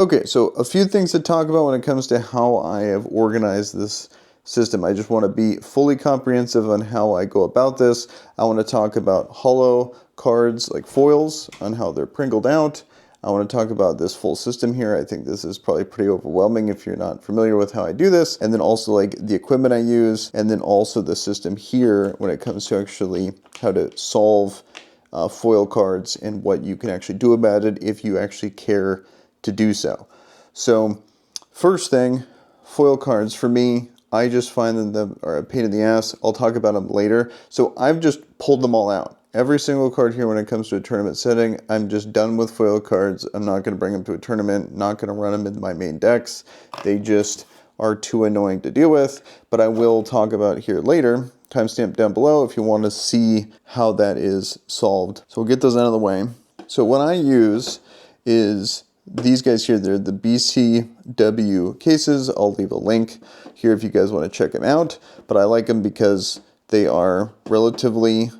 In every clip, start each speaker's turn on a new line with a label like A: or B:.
A: Okay, so a few things to talk about when it comes to how I have organized this system. I just want to be fully comprehensive on how I go about this. I want to talk about holo cards like foils, on how they're pringled out. I want to talk about this full system here. I think this is probably pretty overwhelming if you're not familiar with how I do this. And then also like the equipment I use, and then also the system here when it comes to actually how to solve foil cards and what you can actually do about it if you actually care to do so. So first thing, foil cards for me, I just find them are a pain in the ass. I'll talk about them later. So I've just pulled them all out. Every single card here when it comes to a tournament setting, I'm just done with foil cards. I'm not going to bring them to a tournament, not going to run them in my main decks. They just are too annoying to deal with, but I will talk about it here later. Timestamp down below if you want to see how that is solved. So we'll get those out of the way. So what I use is these guys here. They're the BCW cases. I'll leave a link here if you guys want to check them out, but I like them because they are relatively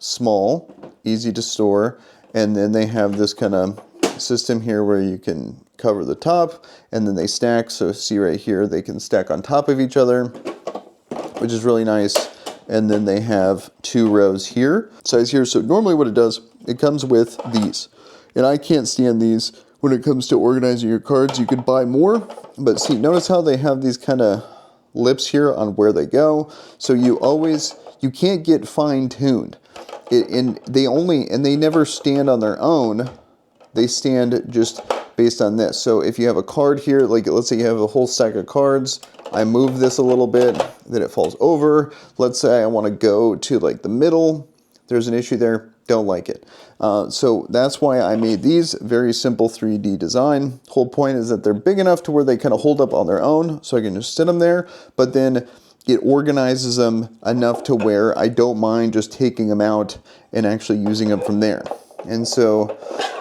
A: small, easy to store, and then they have this kind of system here where you can cover the top and then they stack. So see right here, they can stack on top of each other, which is really nice. And then they have 2 rows here, size here. So normally what it does, it comes with these. And I can't stand these when it comes to organizing your cards. You could buy more, but see, notice how they have these kind of lips here on where they go. So you can't get fine-tuned. And they never stand on their own. They stand just based on this. So if you have a card here, like let's say you have a whole stack of cards, I move this a little bit, then it falls over. Let's say I want to go to like the middle. There's an issue there. Don't like it. So that's why I made these. Very simple 3D design. Whole point is that they're big enough to where they kind of hold up on their own, so I can just sit them there, but then it organizes them enough to where I don't mind just taking them out and actually using them from there. And so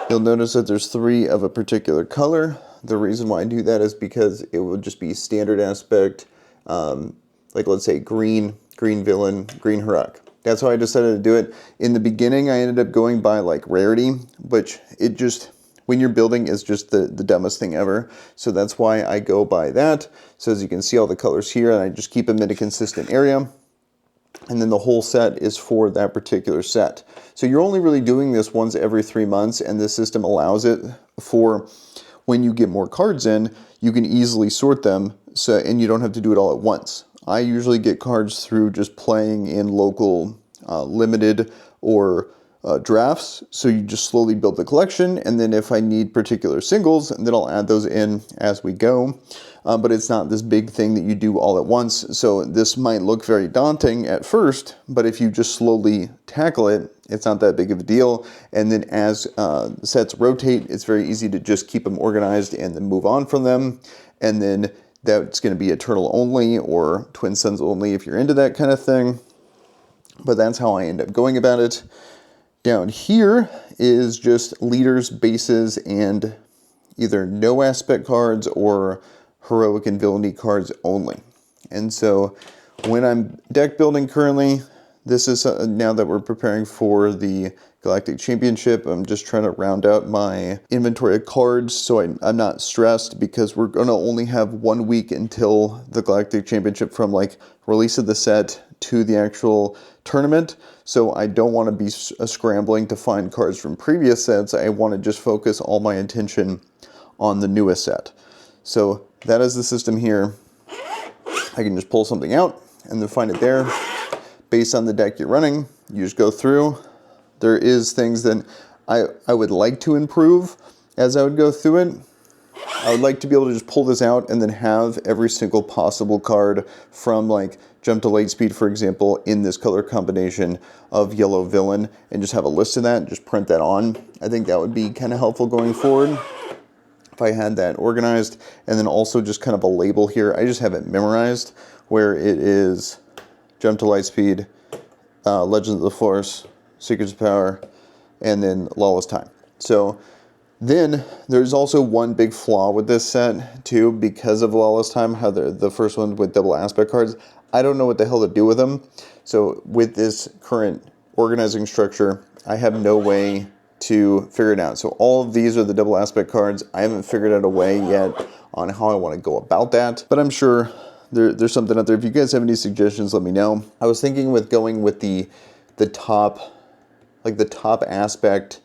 A: you'll notice that there's 3 of a particular color. The reason why I do that is because it would just be standard aspect, like let's say green villain, green Harak. That's how I decided to do it. In the beginning, I ended up going by like rarity, which it just, when you're building, is just the dumbest thing ever. So that's why I go by that. So as you can see all the colors here, and I just keep them in a consistent area. And then the whole set is for that particular set. So you're only really doing this once every 3 months, and the system allows it for when you get more cards in, you can easily sort them, so and you don't have to do it all at once. I usually get cards through just playing in local limited or drafts, so you just slowly build the collection, and then if I need particular singles, then I'll add those in as we go. But it's not this big thing that you do all at once, so this might look very daunting at first, but if you just slowly tackle it, it's not that big of a deal. And then as sets rotate, it's very easy to just keep them organized and then move on from them. And then that's going to be Eternal only or Twin Suns only if you're into that kind of thing. But that's how I end up going about it. Down here is just leaders, bases, and either no aspect cards or heroic and villainy cards only. And so when I'm deck building currently, this is now that we're preparing for the Galactic Championship, I'm just trying to round out my inventory of cards so I'm not stressed, because we're going to only have 1 week until the Galactic Championship from like release of the set to the actual tournament. So I don't want to be scrambling to find cards from previous sets. I want to just focus all my attention on the newest set. So that is the system here. I can just pull something out and then find it there. Based on the deck you're running, you just go through. There is things that I would like to improve as I would go through it. I would like to be able to just pull this out and then have every single possible card from like Jump to Lightspeed, for example, in this color combination of yellow villain, and just have a list of that and just print that on. I think that would be kind of helpful going forward if I had that organized. And then also just kind of a label here. I just have it memorized where it is Jump to Lightspeed, Legends of the Force, Secrets of Power, and then Lawless Time. So then there's also one big flaw with this set too, because of Lawless Time, how the first one with double aspect cards. I don't know what the hell to do with them. So with this current organizing structure, I have no way to figure it out. So all of these are the double aspect cards. I haven't figured out a way yet on how I want to go about that, but I'm sure there's something out there. If you guys have any suggestions, let me know. I was thinking with going with the top, like the top aspect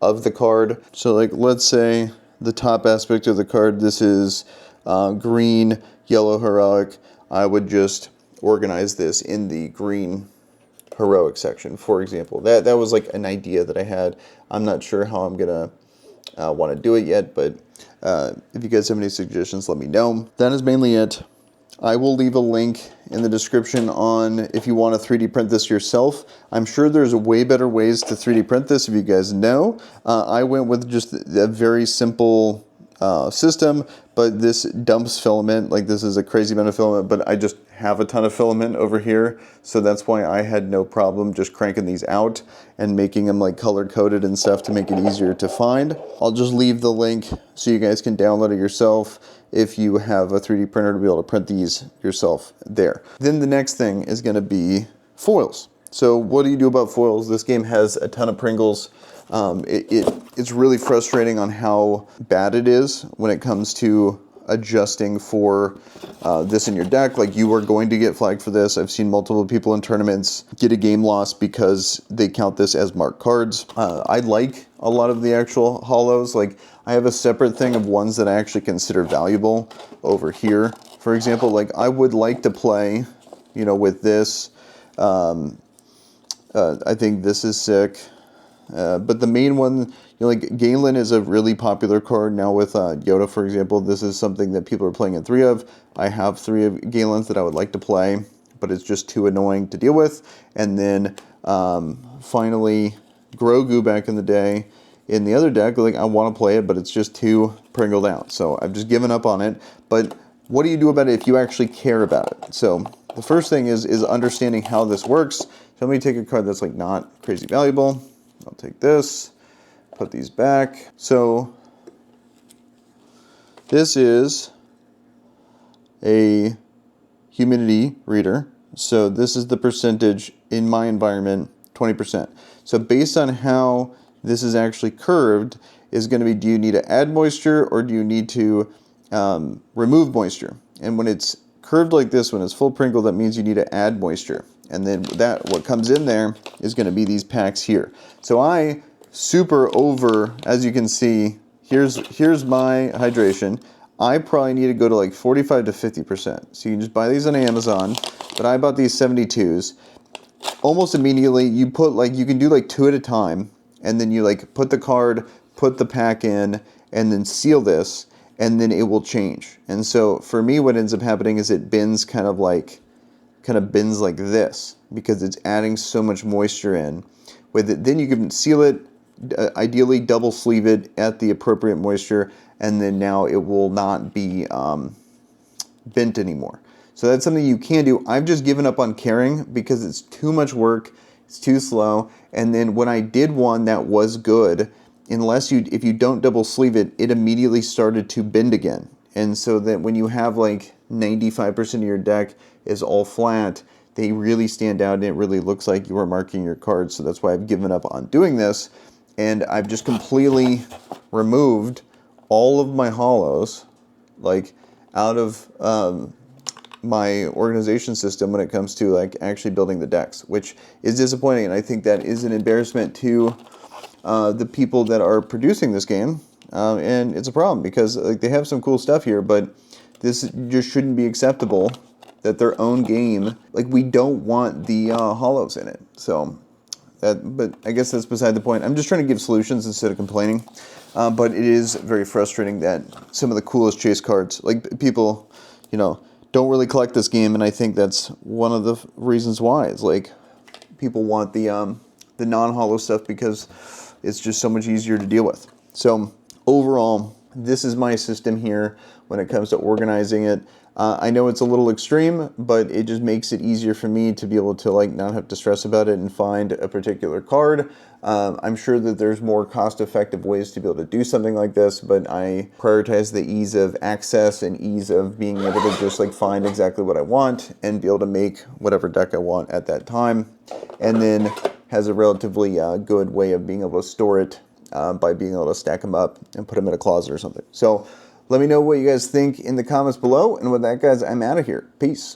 A: of the card. So like, let's say the top aspect of the card, this is green, yellow heroic. I would just organize this in the green heroic section, for example. That was like an idea that I had. I'm not sure how I'm gonna want to do it yet, but if you guys have any suggestions, let me know. That is mainly it. I will leave a link in the description on if you want to 3D print this yourself. I'm sure there's way better ways to 3D print this if you guys know. I went with just a very simple system, but this dumps filament. Like, this is a crazy amount of filament, but I just have a ton of filament over here, so that's why I had no problem just cranking these out and making them like color coded and stuff to make it easier to find. I'll just leave the link so you guys can download it yourself if you have a 3D printer to be able to print these yourself there. Then the next thing is going to be foils. So what do you do about foils? This game has a ton of Pringles. It's really frustrating on how bad it is when it comes to adjusting for this in your deck. Like, you are going to get flagged for this. I've seen multiple people in tournaments get a game lost because they count this as marked cards. I like a lot of the actual hollows. Like, I have a separate thing of ones that I actually consider valuable over here. For example, like, I would like to play, you know, with this. I think this is sick. But the main one, you know, like Galen is a really popular card now with Yoda, for example. This is something that people are playing in 3 of. I have 3 of Galens that I would like to play, but it's just too annoying to deal with. And then finally, Grogu back in the day in the other deck, like, I want to play it, but it's just too pringled out. So I've just given up on it. But what do you do about it if you actually care about it? So the first thing is understanding how this works. So let me take a card that's like not crazy valuable. I'll take this, put these back. So this is a humidity reader. So this is the percentage in my environment, 20%. So based on how this is actually curved is going to be, do you need to add moisture or do you need to remove moisture? And when it's curved like this, when it's full Pringle, that means you need to add moisture. And then what comes in there is going to be these packs here. So I super over, as you can see, here's my hydration. I probably need to go to like 45 to 50%. So you can just buy these on Amazon, but I bought these 72s. Almost immediately, you put like, you can do like 2 at a time, and then you like put the card, put the pack in, and then seal this, and then it will change. And so for me, what ends up happening is it bends kind of bends like this because it's adding so much moisture in. With it, then you can seal it, ideally double sleeve it at the appropriate moisture, and then now it will not be bent anymore. So that's something you can do. I've just given up on caring because it's too much work, it's too slow, and then when I did one that was good, if you don't double sleeve it, it immediately started to bend again. And so that when you have like 95% of your deck is all flat, they really stand out and it really looks like you are marking your cards. So that's why I've given up on doing this. And I've just completely removed all of my hollows, like, out of my organization system when it comes to like actually building the decks, which is disappointing. And I think that is an embarrassment to the people that are producing this game. And it's a problem because like they have some cool stuff here, but this just shouldn't be acceptable that their own game, like, we don't want the hollows in it. So but I guess that's beside the point. I'm just trying to give solutions instead of complaining. But it is very frustrating that some of the coolest chase cards, like, people, you know, don't really collect this game, and I think that's one of the reasons why. It's like people want the non-hollow stuff because it's just so much easier to deal with. So overall, this is my system here when it comes to organizing it. I know it's a little extreme, but it just makes it easier for me to be able to like not have to stress about it and find a particular card. I'm sure that there's more cost-effective ways to be able to do something like this, but I prioritize the ease of access and ease of being able to just like find exactly what I want and be able to make whatever deck I want at that time, and then has a relatively good way of being able to store it by being able to stack them up and put them in a closet or something. So let me know what you guys think in the comments below. And with that, guys, I'm out of here. Peace.